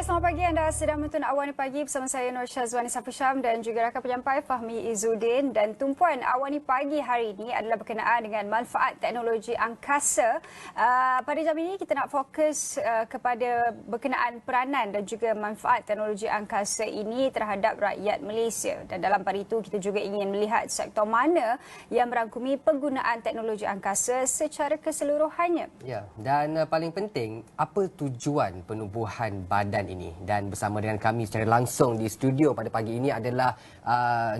Hai, selamat pagi. Anda sedang menonton Awani Pagi bersama saya Nur Syazwani Safisham dan juga rakan penyampai Fahmi Izzuddin. Dan tumpuan Awani Pagi hari ini adalah berkenaan dengan manfaat teknologi angkasa. Pada jam ini kita nak fokus kepada berkenaan peranan dan juga manfaat teknologi angkasa ini terhadap rakyat Malaysia. Dan dalam pada itu kita juga ingin melihat sektor mana yang merangkumi penggunaan teknologi angkasa secara keseluruhannya. Ya, dan paling penting, apa tujuan penubuhan badan ini? Dan bersama dengan kami secara langsung di studio pada pagi ini adalah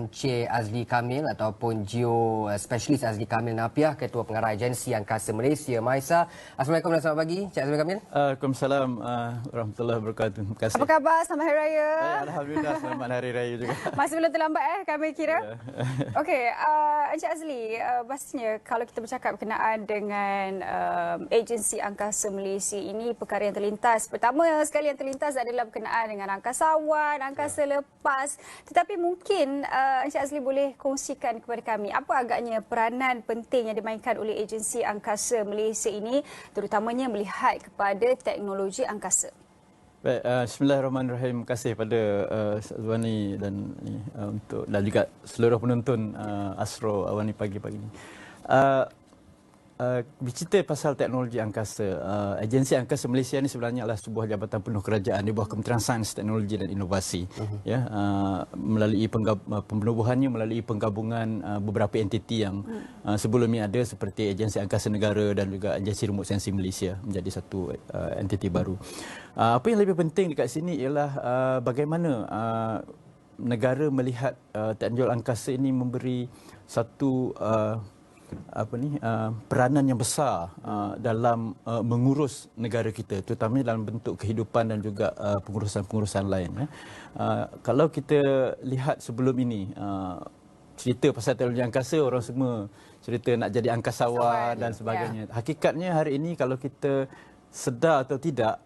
Encik Azli Kamil ataupun Geospecialist Azli Kamil Napiah, Ketua Pengarah Agensi Angkasa Malaysia, MAISA. Assalamualaikum dan selamat pagi, Encik Azli Kamil. Waalaikumsalam warahmatullahi wabarakatuh. Terima kasih. Apa khabar? Selamat Hari Raya. Alhamdulillah, selamat Hari Raya juga. Masih belum terlambat kami kira. Okey, Encik Azli, pastinya kalau kita bercakap berkenaan dengan agensi Angkasa Malaysia ini, perkara yang terlintas. Pertama sekali yang terlintas adalah berkenaan dengan angkasawan, angkasa lepas. Tetapi mungkin Encik Azli boleh kongsikan kepada kami apa agaknya peranan penting yang dimainkan oleh agensi Angkasa Malaysia ini, terutamanya melihat kepada teknologi angkasa. Baik, bismillahirrahmanirrahim. Terima kasih pada Azwani dan dan juga seluruh penonton Astro Awani Pagi-pagi ini. Bercerita pasal teknologi angkasa, agensi Angkasa Malaysia ini sebenarnya adalah sebuah jabatan penuh kerajaan di bawah Kementerian Sains, Teknologi dan Inovasi. Ya, melalui penubuhannya melalui penggabungan beberapa entiti yang sebelum ini ada seperti Agensi Angkasa Negara dan juga Agensi Remote Sensing Malaysia menjadi satu entiti baru. Apa yang lebih penting dekat sini ialah bagaimana negara melihat teknologi angkasa ini memberi satu peranan yang besar dalam mengurus negara kita, terutamanya dalam bentuk kehidupan dan juga pengurusan-pengurusan lain. Kalau kita lihat sebelum ini, cerita pasal teknologi angkasa, orang semua cerita nak jadi angkasawan dan sebagainya. Hakikatnya hari ini kalau kita sedar atau tidak,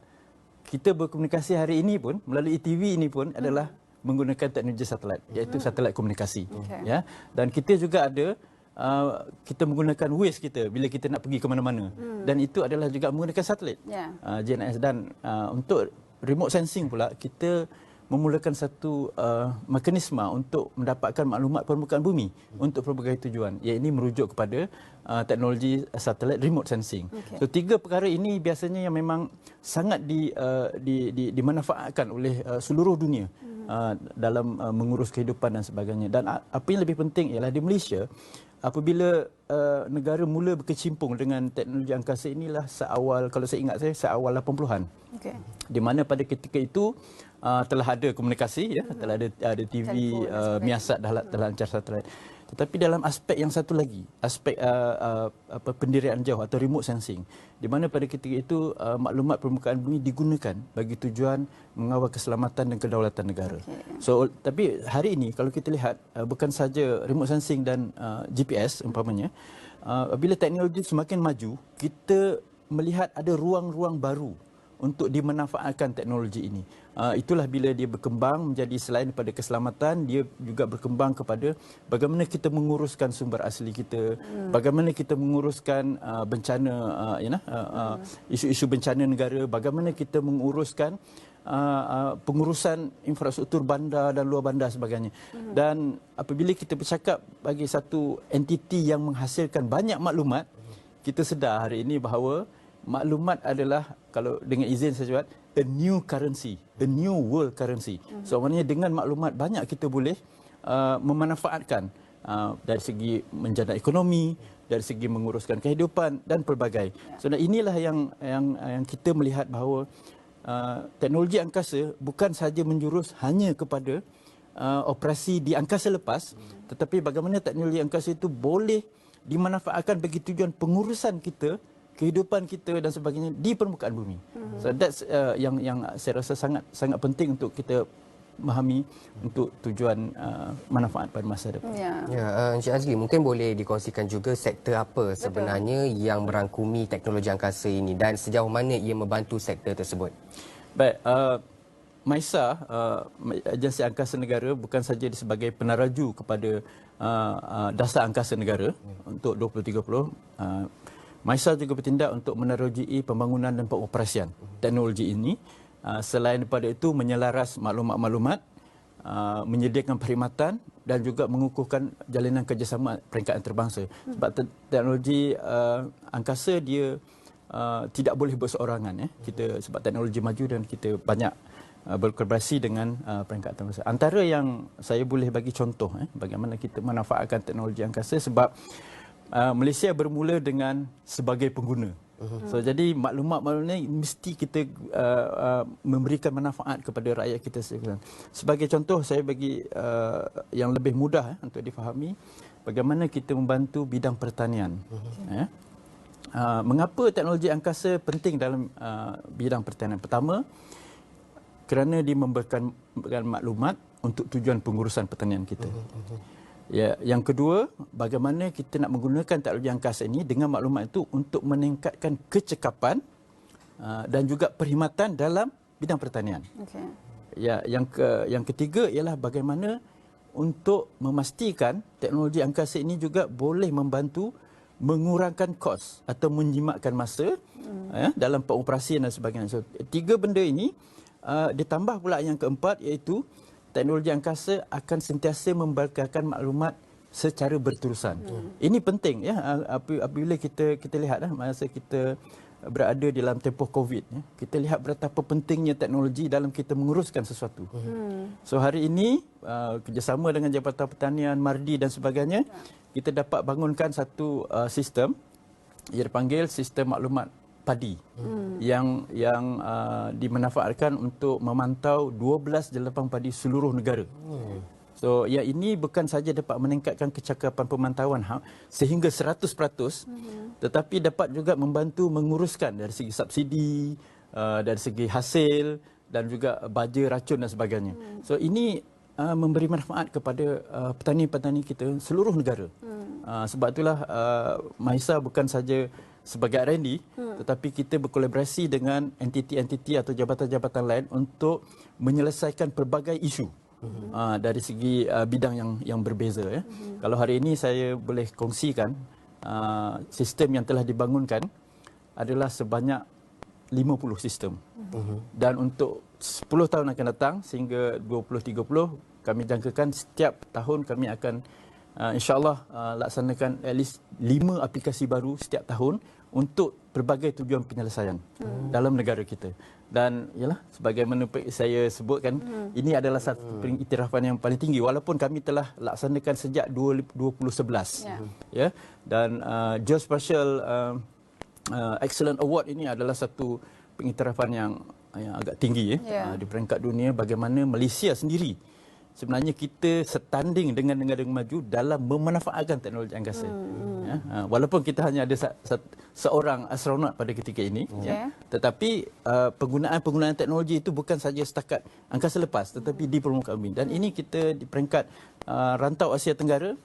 kita berkomunikasi hari ini pun melalui TV ini pun adalah menggunakan teknologi satelit, iaitu satelit komunikasi. Ya, dan kita juga ada kita menggunakan Waze kita bila kita nak pergi ke mana-mana. Dan itu adalah juga menggunakan satelit, GNSS. Dan untuk remote sensing pula, kita memulakan satu mekanisme untuk mendapatkan maklumat permukaan bumi untuk pelbagai tujuan. Iaitu merujuk kepada teknologi satelit remote sensing. So, tiga perkara ini biasanya yang memang sangat dimanfaatkan oleh seluruh dunia dalam mengurus kehidupan dan sebagainya. Dan apa yang lebih penting ialah di Malaysia, apabila negara mula berkecimpung dengan teknologi angkasa inilah seawal, kalau saya ingat seawal 80-an. Di mana pada ketika itu telah ada komunikasi, telah ada TV, miasat telah lancar satelit. Tetapi dalam aspek yang satu lagi, aspek pendirian jauh atau remote sensing, di mana pada ketika itu maklumat permukaan bumi digunakan bagi tujuan mengawal keselamatan dan kedaulatan negara. So, tapi hari ini kalau kita lihat, bukan saja remote sensing dan GPS umpamanya, bila teknologi semakin maju, kita melihat ada ruang-ruang baru untuk dimanfaatkan teknologi ini. Itulah bila dia berkembang menjadi selain daripada keselamatan, dia juga berkembang kepada bagaimana kita menguruskan sumber asli kita, bagaimana kita menguruskan bencana, isu-isu bencana negara, bagaimana kita menguruskan pengurusan infrastruktur bandar dan luar bandar sebagainya. Dan apabila kita bercakap bagi satu entiti yang menghasilkan banyak maklumat, kita sedar hari ini bahawa maklumat adalah, kalau dengan izin saya cakap, a new currency, a new world currency. So, maknanya dengan maklumat banyak kita boleh memanfaatkan dari segi menjana ekonomi, dari segi menguruskan kehidupan dan pelbagai. So, inilah yang kita melihat bahawa teknologi angkasa bukan sahaja menjurus hanya kepada operasi di angkasa lepas, tetapi bagaimana teknologi angkasa itu boleh dimanfaatkan bagi tujuan pengurusan kita, kehidupan kita dan sebagainya di permukaan bumi. So that's yang saya rasa sangat penting untuk kita memahami untuk tujuan manfaat pada masa depan. Encik Azli, mungkin boleh dikongsikan juga sektor apa sebenarnya yang merangkumi teknologi angkasa ini dan sejauh mana ia membantu sektor tersebut? Baik, MAISA, Agensi Angkasa Negara, bukan saja sebagai penaraju kepada dasar angkasa negara untuk 2030. MAISA juga bertindak untuk menerujui pembangunan dan pengoperasian teknologi ini Selain daripada itu, menyelaras maklumat-maklumat, menyediakan perkhidmatan dan juga mengukuhkan jalinan kerjasama peringkat antarabangsa. Sebab teknologi angkasa dia tidak boleh berseorangan. Kita sebab teknologi maju dan kita banyak berkolaborasi dengan peringkat antarabangsa. Antara yang saya boleh bagi contoh bagaimana kita memanfaatkan teknologi angkasa, sebab Malaysia bermula dengan sebagai pengguna. So, jadi maklumat-maklumat ini mesti kita memberikan manfaat kepada rakyat kita. Sebagai contoh, saya bagi yang lebih mudah untuk difahami, bagaimana kita membantu bidang pertanian. Mengapa teknologi angkasa penting dalam bidang pertanian? Pertama, kerana dia memberikan maklumat untuk tujuan pengurusan pertanian kita. Ya, yang kedua, bagaimana kita nak menggunakan teknologi angkasa ini dengan maklumat itu untuk meningkatkan kecekapan dan juga perkhidmatan dalam bidang pertanian. Okay. Ya, yang ketiga ialah bagaimana untuk memastikan teknologi angkasa ini juga boleh membantu mengurangkan kos atau menjimatkan masa dalam pengoperasian dan sebagainya. So, tiga benda ini ditambah pula yang keempat, iaitu teknologi angkasa akan sentiasa membagikan maklumat secara berterusan. Ini penting ya, apabila kita lihat masa kita berada dalam tempoh COVID, kita lihat betapa pentingnya teknologi dalam kita menguruskan sesuatu. So hari ini kerjasama dengan Jabatan Pertanian, Mardi dan sebagainya, kita dapat bangunkan satu sistem yang dipanggil sistem maklumat padi yang dimanfaatkan untuk memantau 12 jelapang padi seluruh negara. So, yang ini bukan saja dapat meningkatkan kecakapan pemantauan sehingga 100%, tetapi dapat juga membantu menguruskan dari segi subsidi, dari segi hasil dan juga baja, racun dan sebagainya. So, ini memberi manfaat kepada petani-petani kita seluruh negara. Sebab itulah MAISA bukan saja sebagai R&D, tetapi kita berkolaborasi dengan entiti-entiti atau jabatan-jabatan lain untuk menyelesaikan pelbagai isu dari segi bidang yang berbeza. Kalau hari ini saya boleh kongsikan, sistem yang telah dibangunkan adalah sebanyak 50 sistem. Dan untuk 10 tahun akan datang sehingga 2030, kami jangkakan setiap tahun kami akan insya-Allah laksanakan at least 5 aplikasi baru setiap tahun untuk berbagai tujuan penyelesaian dalam negara kita. Dan yalah, sebagaimana saya sebutkan, ini adalah satu pengiktirafan yang paling tinggi walaupun kami telah laksanakan sejak 2011. Ya. Dan Geospatial Excellent Award ini adalah satu pengiktirafan yang agak tinggi di peringkat dunia, bagaimana Malaysia sendiri sebenarnya kita setanding dengan negara maju dalam memanfaatkan teknologi angkasa. Walaupun kita hanya ada seorang astronot pada ketika ini, tetapi penggunaan teknologi itu bukan saja setakat angkasa lepas, tetapi di permukaan bumi. Dan ini kita di peringkat rantau Asia Tenggara,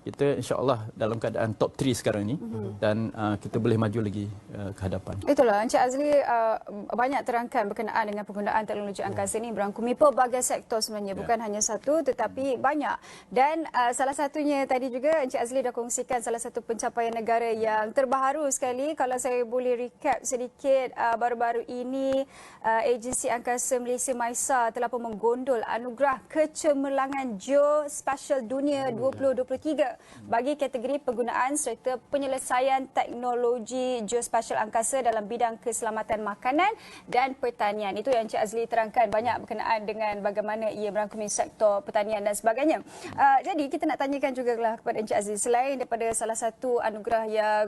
kita insya-Allah dalam keadaan top 3 sekarang ini, dan kita boleh maju lagi ke hadapan. Itulah Encik Azli banyak terangkan berkenaan dengan penggunaan teknologi angkasa ini merangkumi pelbagai sektor sebenarnya, bukan hanya satu tetapi banyak. Dan salah satunya tadi juga Encik Azli dah kongsikan salah satu pencapaian negara yang terbaharu sekali. Kalau saya boleh recap sedikit, baru-baru ini Agensi Angkasa Malaysia MAISA telah pun menggondol anugerah kecemerlangan Geospatial Dunia 2023 bagi kategori penggunaan serta penyelesaian teknologi geospasial angkasa dalam bidang keselamatan makanan dan pertanian. Itu yang Encik Azli terangkan, banyak berkenaan dengan bagaimana ia merangkumi sektor pertanian dan sebagainya. Jadi kita nak tanyakan jugalah kepada Encik Azli, selain daripada salah satu anugerah yang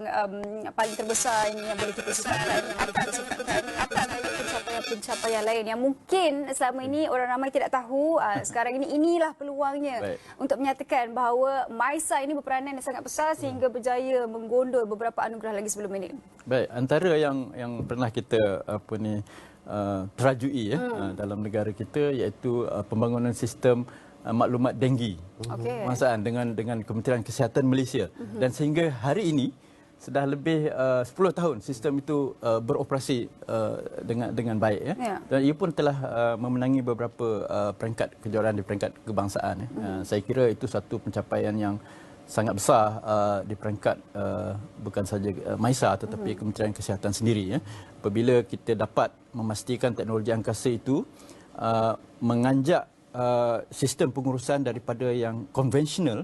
paling terbesar ini yang boleh kita sifatkan, apakah pencapaian lain yang mungkin selama ini orang ramai tidak tahu, sekarang inilah peluangnya untuk menyatakan bahawa MAISA ini berperanan yang sangat besar sehingga berjaya menggondol beberapa anugerah lagi sebelum ini. Baik, antara yang pernah kita terajui dalam negara kita iaitu pembangunan sistem maklumat denggi kebangsaan dengan Kementerian Kesihatan Malaysia. Dan sehingga hari ini sudah lebih 10 tahun sistem itu beroperasi dengan baik. Dan ia pun telah memenangi beberapa peringkat kejuaraan di peringkat kebangsaan. Saya kira itu satu pencapaian yang sangat besar di peringkat bukan saja MISA tetapi Kementerian Kesihatan sendiri, ya. Apabila kita dapat memastikan teknologi angkasa itu menganjak sistem pengurusan daripada yang konvensional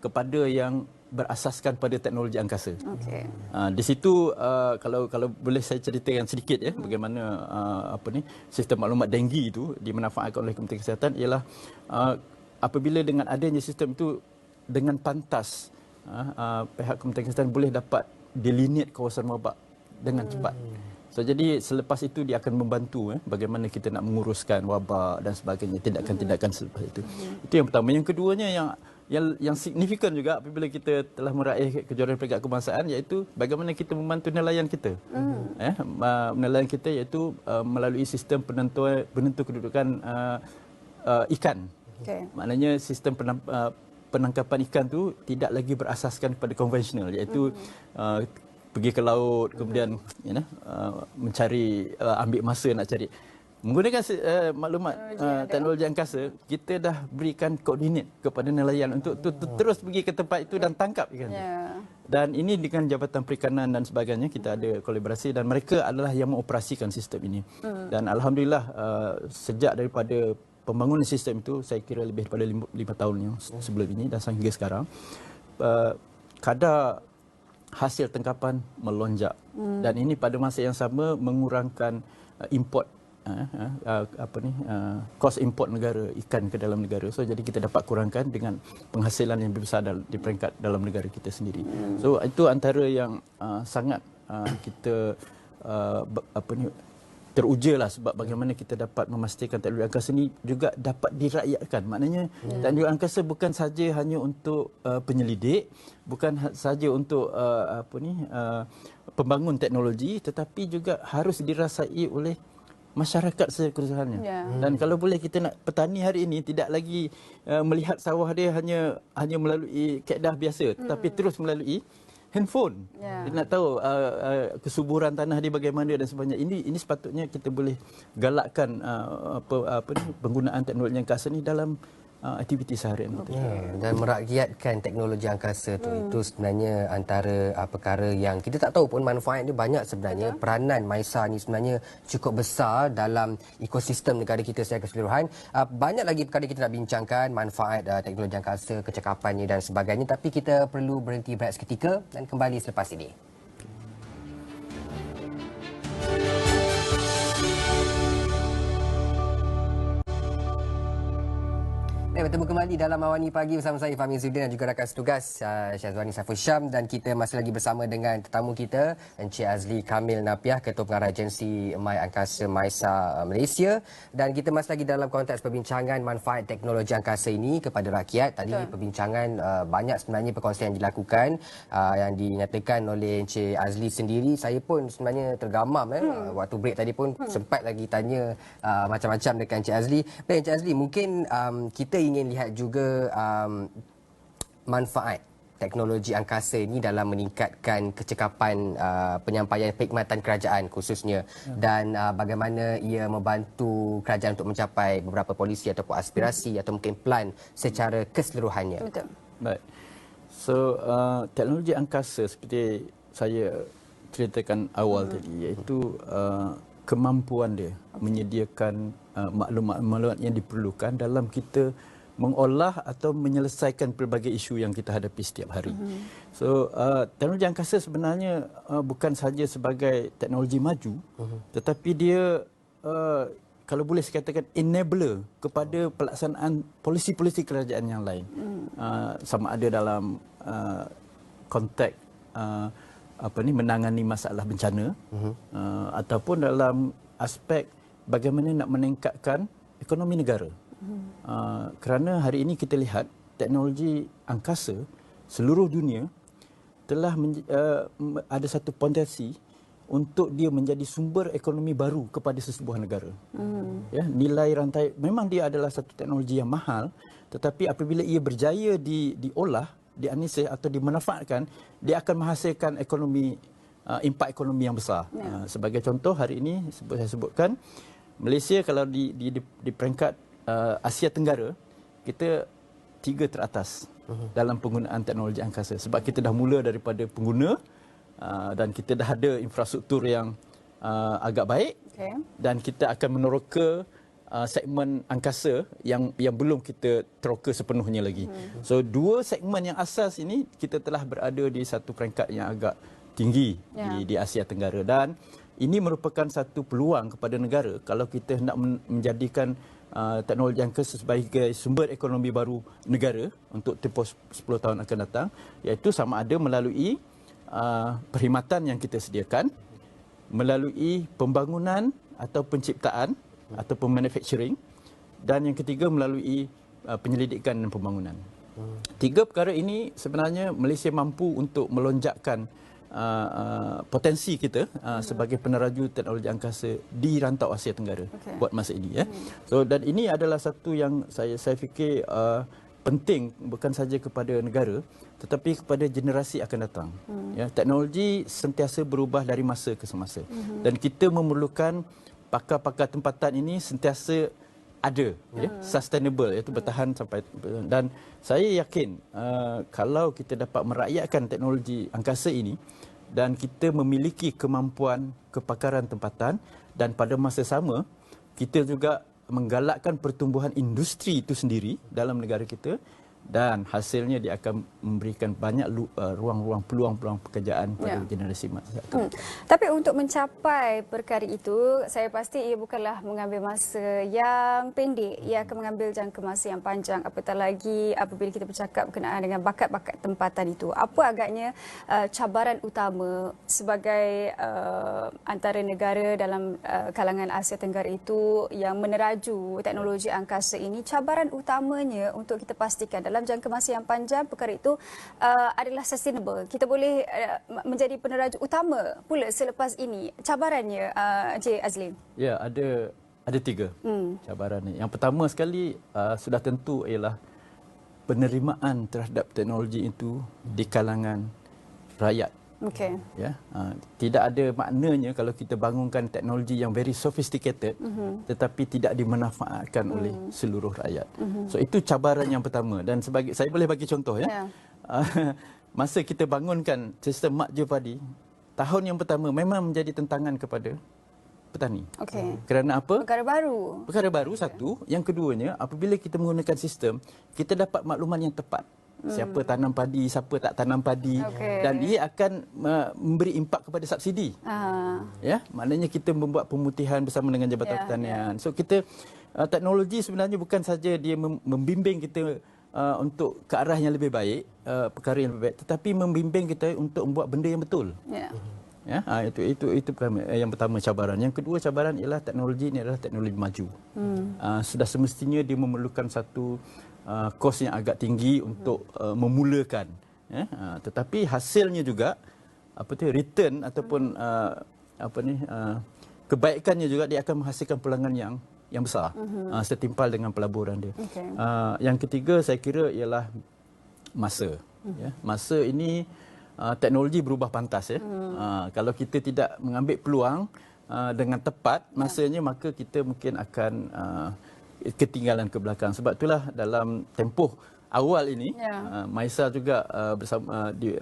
kepada yang berasaskan pada teknologi angkasa. Okey. Di situ kalau boleh saya ceritakan sedikit, ya, bagaimana sistem maklumat denggi itu dimanfaatkan oleh Kementerian Kesihatan ialah apabila dengan adanya sistem itu dengan pantas pihak Kementerian Kesihatan boleh dapat delineate kawasan wabak dengan cepat. So, jadi selepas itu dia akan membantu bagaimana kita nak menguruskan wabak dan sebagainya, tindakan-tindakan selepas itu. Itu yang pertama. Yang keduanya yang signifikan juga apabila kita telah meraih kejuaraan peringkat kebangsaan, iaitu bagaimana kita membantu nelayan kita. Nelayan kita iaitu melalui sistem penentu kedudukan ikan. Okay. Maknanya sistem penangkapan ikan tu tidak lagi berasaskan pada konvensional, iaitu pergi ke laut, kemudian mencari, ambil masa nak cari. Menggunakan maklumat teknologi angkasa, kita dah berikan koordinat kepada nelayan untuk terus pergi ke tempat itu dan tangkap ikan. Yeah. Dan ini dengan Jabatan Perikanan dan sebagainya, kita ada kolaborasi dan mereka adalah yang mengoperasikan sistem ini. Dan alhamdulillah sejak daripada pembangunan sistem itu, saya kira lebih daripada 5 tahun yang sebelum ini dan sehingga sekarang, kadar hasil tangkapan melonjak. Dan ini pada masa yang sama mengurangkan import kos import negara ikan ke dalam negara. So, jadi kita dapat kurangkan dengan penghasilan yang lebih besar di peringkat dalam negara kita sendiri. So, itu antara yang sangat kita teruja lah, sebab bagaimana kita dapat memastikan teknologi angkasa ini juga dapat dirakyatkan. Maknanya teknologi angkasa bukan saja hanya untuk penyelidik, bukan saja untuk pembangun teknologi, tetapi juga harus dirasai oleh masyarakat sekeseluruhannya. Dan kalau boleh kita nak petani hari ini tidak lagi melihat sawah dia hanya melalui kaedah biasa, tetapi terus melalui handphone. Dia nak tahu kesuburan tanah dia bagaimana dan sebagainya. Ini sepatutnya kita boleh galakkan penggunaan teknologi angkasa ni dalam aktiviti seharian kita. Dan merakyatkan teknologi angkasa itu sebenarnya antara perkara yang kita tak tahu pun manfaat dia banyak sebenarnya. Peranan MISA ni sebenarnya cukup besar dalam ekosistem negara kita secara keseluruhan. Banyak lagi perkara kita nak bincangkan, manfaat teknologi angkasa, kecekapannya dan sebagainya, tapi kita perlu berhenti berehat seketika dan kembali selepas ini. Bertemu kembali dalam Awani Pagi bersama saya Fahmi Izzuddin dan juga rakan setugas Syazwani Saiful Syam, dan kita masih lagi bersama dengan tetamu kita Encik Azli Kamil Napiah, Ketua Pengarah Agensi My Angkasa MISA Malaysia, dan kita masih lagi dalam konteks perbincangan manfaat teknologi angkasa ini kepada rakyat. Tadi perbincangan banyak sebenarnya perkongsian yang dilakukan yang dinyatakan oleh Encik Azli sendiri. Saya pun sebenarnya tergamam waktu break tadi pun sempat lagi tanya macam-macam dekat Encik Azli. Baik Encik Azli, mungkin kita ingin lihat juga manfaat teknologi angkasa ini dalam meningkatkan kecekapan penyampaian perkhidmatan kerajaan khususnya, dan bagaimana ia membantu kerajaan untuk mencapai beberapa polisi ataupun aspirasi atau mungkin plan secara keseluruhannya. Betul. Baik. So, teknologi angkasa seperti saya ceritakan awal tadi, iaitu kemampuan dia menyediakan maklumat-maklumat yang diperlukan dalam kita mengolah atau menyelesaikan pelbagai isu yang kita hadapi setiap hari. So, teknologi angkasa sebenarnya bukan sahaja sebagai teknologi maju, tetapi dia kalau boleh saya katakan enabler kepada pelaksanaan polisi-polisi kerajaan yang lain. Sama ada dalam konteks menangani masalah bencana, ataupun dalam aspek bagaimana nak meningkatkan ekonomi negara. Kerana hari ini kita lihat teknologi angkasa seluruh dunia telah ada satu potensi untuk dia menjadi sumber ekonomi baru kepada sesebuah negara. Ya, nilai rantai, memang dia adalah satu teknologi yang mahal, tetapi apabila ia berjaya diolah, dianalisis atau dimanfaatkan, dia akan menghasilkan impak ekonomi yang besar. Sebagai contoh, hari ini saya sebutkan Malaysia kalau di peringkat Asia Tenggara, kita 3 teratas dalam penggunaan teknologi angkasa. Sebab kita dah mula daripada pengguna dan kita dah ada infrastruktur yang agak baik, dan kita akan meneroka segmen angkasa yang belum kita teroka sepenuhnya lagi. So 2 segmen yang asas ini kita telah berada di satu peringkat yang agak tinggi di Asia Tenggara, dan ini merupakan satu peluang kepada negara kalau kita hendak menjadikan teknologi angkasa sebagai sumber ekonomi baru negara untuk tempoh 10 tahun akan datang, iaitu sama ada melalui perkhidmatan yang kita sediakan, melalui pembangunan atau penciptaan ataupun manufacturing, dan yang ketiga melalui penyelidikan dan pembangunan. 3 perkara ini sebenarnya Malaysia mampu untuk melonjakkan potensi kita sebagai peneraju teknologi angkasa di rantau Asia Tenggara buat masa ini. So, dan ini adalah satu yang saya fikir penting bukan saja kepada negara tetapi kepada generasi akan datang. Teknologi sentiasa berubah dari masa ke semasa, dan kita memerlukan pakar-pakar tempatan ini sentiasa ada, sustainable, iaitu bertahan sampai, dan saya yakin kalau kita dapat merakyatkan teknologi angkasa ini dan kita memiliki kemampuan kepakaran tempatan, dan pada masa sama kita juga menggalakkan pertumbuhan industri itu sendiri dalam negara kita, dan hasilnya dia akan memberikan banyak ruang-ruang peluang-peluang pekerjaan pada generasi masa akan. Tapi untuk mencapai perkara itu, saya pasti ia bukanlah mengambil masa yang pendek. Ia akan mengambil jangka masa yang panjang, apatah lagi apabila kita bercakap berkenaan dengan bakat-bakat tempatan itu. Apa agaknya cabaran utama sebagai antara negara dalam kalangan Asia Tenggara itu yang meneraju teknologi angkasa ini, cabaran utamanya untuk kita pastikan dalam jangka masa yang panjang perkara itu adalah sustainable. Kita boleh menjadi peneraju utama pula selepas ini. Cabarannya, Encik Azli? Ya, ada 3 cabaran ni. Yang pertama sekali sudah tentu ialah penerimaan terhadap teknologi itu di kalangan rakyat. Ya, tidak ada maknanya kalau kita bangunkan teknologi yang very sophisticated tetapi tidak dimanfaatkan oleh seluruh rakyat. So itu cabaran yang pertama, dan sebagai saya boleh bagi contoh masa kita bangunkan sistem makjo padi, tahun yang pertama memang menjadi tentangan kepada petani. Kerana apa? Perkara baru satu, yang keduanya apabila kita menggunakan sistem, kita dapat makluman yang tepat. Siapa tanam padi, siapa tak tanam padi, dan dia akan memberi impak kepada subsidi. Ya, maknanya kita membuat pemutihan bersama dengan Jabatan Pertanian. So kita teknologi sebenarnya bukan saja dia membimbing kita untuk ke arah yang lebih baik, perkara yang lebih baik, tetapi membimbing kita untuk membuat benda yang betul. Ya, itu yang pertama cabaran. Yang kedua cabaran ialah teknologi ini adalah teknologi maju. Sudah semestinya dia memerlukan satu kos yang agak tinggi untuk memulakan, tetapi hasilnya juga return ataupun kebaikannya juga dia akan menghasilkan pulangan yang besar setimpal dengan pelaburan dia. Yang ketiga saya kira ialah masa. Masa ini teknologi berubah pantas. Kalau kita tidak mengambil peluang dengan tepat masanya, maka kita mungkin akan ketinggalan ke belakang. Sebab itulah dalam tempoh awal ini Maisa juga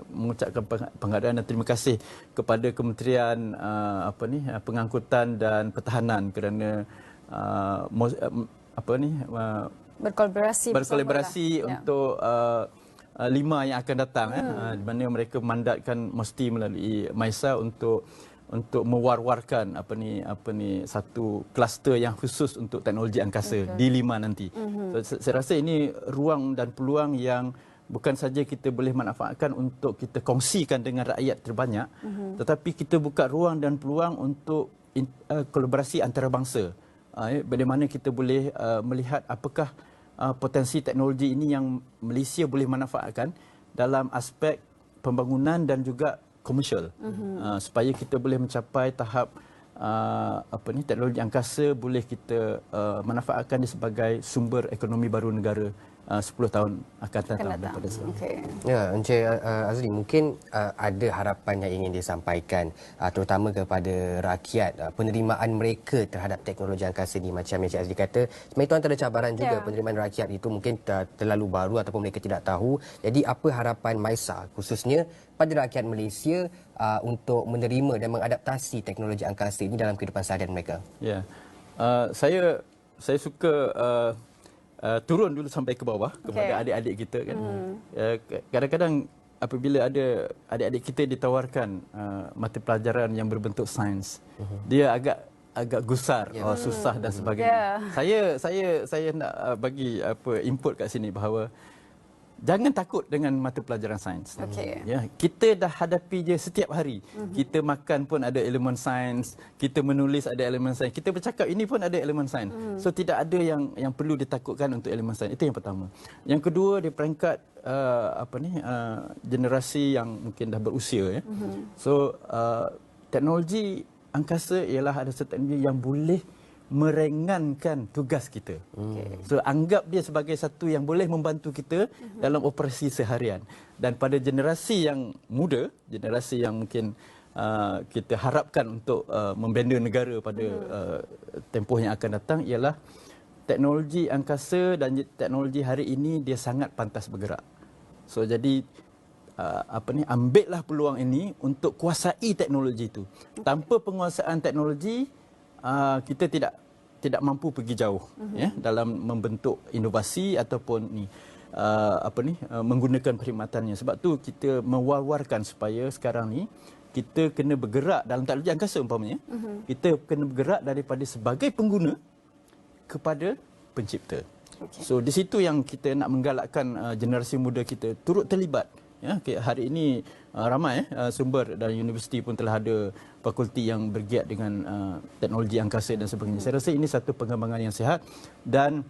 mengucapkan penghargaan dan terima kasih kepada Kementerian Pengangkutan dan Pertahanan kerana berkolaborasi untuk 5 yang akan datang, di mana mereka mandatkan mesti melalui Maisa untuk mewar-warkan satu kluster yang khusus untuk teknologi angkasa di 5 nanti. So, saya rasa ini ruang dan peluang yang bukan saja kita boleh manfaatkan untuk kita kongsikan dengan rakyat terbanyak, tetapi kita buka ruang dan peluang untuk kolaborasi antarabangsa. Bagaimana kita boleh melihat apakah potensi teknologi ini yang Malaysia boleh manfaatkan dalam aspek pembangunan dan juga komersial, supaya kita boleh mencapai tahap teknologi angkasa boleh kita manfaatkan dia sebagai sumber ekonomi baru negara 10 tahun akan datang daripada sekarang. Okey. Ya, Encik Azli, mungkin ada harapan yang ingin disampaikan terutama kepada rakyat, penerimaan mereka terhadap teknologi angkasa ini. Macam Encik Azli kata, sebenarnya itu antara cabaran juga, penerimaan rakyat itu mungkin terlalu baru ataupun mereka tidak tahu. Jadi apa harapan MISA khususnya pada rakyat Malaysia untuk menerima dan mengadaptasi teknologi angkasa ini dalam kehidupan seharian mereka? Ya, saya suka turun dulu sampai ke bawah kepada adik-adik kita kan. Kadang-kadang apabila ada adik-adik kita ditawarkan mata pelajaran yang berbentuk sains, dia agak gusar, susah dan sebagainya. Saya nak bagi input kat sini bahawa jangan takut dengan mata pelajaran sains. Ya, kita dah hadapi je setiap hari. Kita makan pun ada elemen sains, kita menulis ada elemen sains, kita bercakap ini pun ada elemen sains. So tidak ada yang perlu ditakutkan untuk elemen sains. Itu yang pertama. Yang kedua, di peringkat generasi yang mungkin dah berusia ya. So teknologi angkasa ialah ada satu teknologi yang boleh meringankan tugas kita. So anggap dia sebagai satu yang boleh membantu kita dalam operasi seharian. Dan pada generasi yang muda, generasi yang mungkin kita harapkan untuk membina negara pada tempoh yang akan datang ialah teknologi angkasa dan teknologi hari ini dia sangat pantas bergerak. So jadi ambillah peluang ini untuk kuasai teknologi itu. Tanpa penguasaan teknologi kita tidak mampu pergi jauh ya dalam membentuk inovasi ataupun menggunakan perkhidmatannya. Sebab tu kita mewar-warkan supaya sekarang ni kita kena bergerak dalam teknologi angkasa umpamanya. Kita kena bergerak daripada sebagai pengguna kepada pencipta. So di situ yang kita nak menggalakkan generasi muda kita turut terlibat. Ya, hari ini ramai sumber dan universiti pun telah ada fakulti yang bergiat dengan teknologi angkasa dan sebagainya. Saya rasa ini satu pengembangan yang sihat dan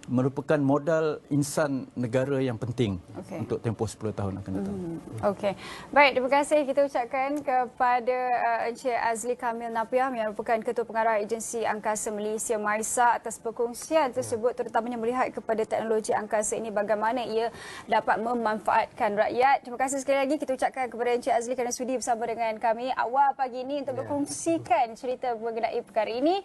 merupakan modal insan negara yang penting untuk tempoh 10 tahun akan datang. Okey. Baik, terima kasih kita ucapkan kepada Encik Azli Kamil Napiah yang merupakan Ketua Pengarah Agensi Angkasa Malaysia MISA atas perkongsian tersebut terutamanya melihat kepada teknologi angkasa ini bagaimana ia dapat memanfaatkan rakyat. Terima kasih sekali lagi kita ucapkan kepada Encik Azli kerana sudi bersama dengan kami awal pagi ini untuk berkongsikan cerita mengenai perkara ini.